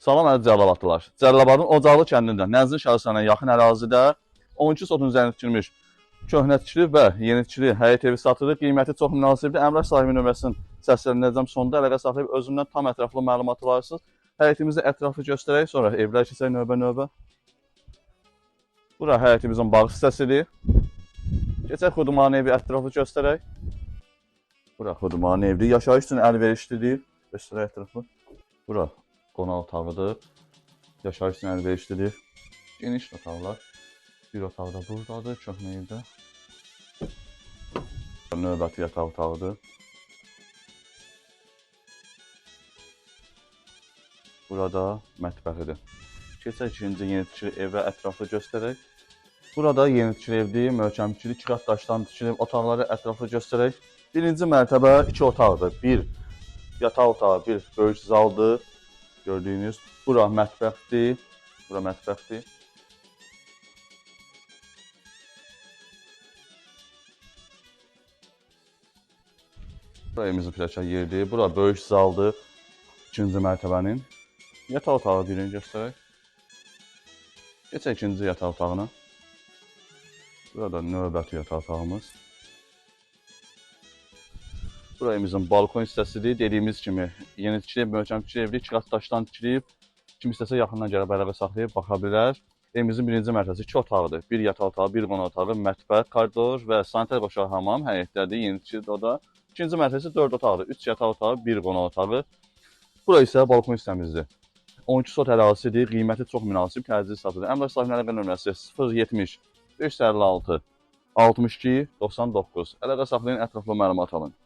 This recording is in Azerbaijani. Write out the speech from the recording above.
Salam əziz Cəlilabadlılar. Cəlilabadın Ocaqlı kəndində Nəzrin şəhərçəsinə yaxın ərazidə 12 sotun üzərinə tikilmiş köhnə tikili və yeni tikili həyət evi satılır. Qiyməti çox münasibdir. Əmlak sahibi nömrəsinin səsləndirəcəm sonunda əlaqə saxlayıb özündən tam ətraflı məlumat alarsınız. Həyətimizi ətraflı göstərək, sonra evlər keçək növbə-növbə. Bura həyətimizin bağ hissəsidir. Keçək Xudumani evi ətraflı göstərək. Bura Xudumani evdir. Yaşayış üçün əlverişlidir. Göstərək ətraflı. Bura qonaq otağıdır. Yaşayış üçün əlverişlidir. Geniş otaqlar. Bir otaq da buradadır, köhnə evdə. Növbəti yataq otağıdır. Burada mətbəxidir. Keçək ikinci yeni tikili evə ətraflı göstərək. Burada yeni tikili evdir, möhkəm tikili, 2 qat daşdan tikili otaqları ətraflı göstərək. Birinci mərtəbə 2 otaqdır. Bir yataq otağı, bir böyük zaldır. Gördüyünüz. Bura mətbəxdir. Bura mətbəxdir. Bura evimizin pilləkən yeridir. Bura böyük zaldır. İkinci mərtəbənin. Yataq otağı birini göstərək. Keçək ikinci yataq otağına. Burada növbəti yataq otağımız. Bura evimizin balkon hissəsidir. Dediyimiz kimi yeni tikilib, möhkəm tikili evdir. 2 qat daşdan tikilib. Kim istəsə yaxından gəlib əlaqə saxlayıb baxa bilər. Evimizin birinci mərtəbəsi 2 otaqdır. Bir yataq otağı, bir qonaq otağı, mətbəx, koridor və sanitar boşaq hamam həyətdədir. Yeni tikilib o da. İkinci mərtəbəsi 4 otaqdır. 3 yataq otağı, 1 qonaq otağı. Bura isə balkon hissəmizdir. 12 sot ərazisidir. Qiyməti çox münasib, təcili satılır. Əmlak sahibinin əlaqə nömrəsi 070 556 62 99. Əlaqə saxlayın, ətraflı məlumat alın.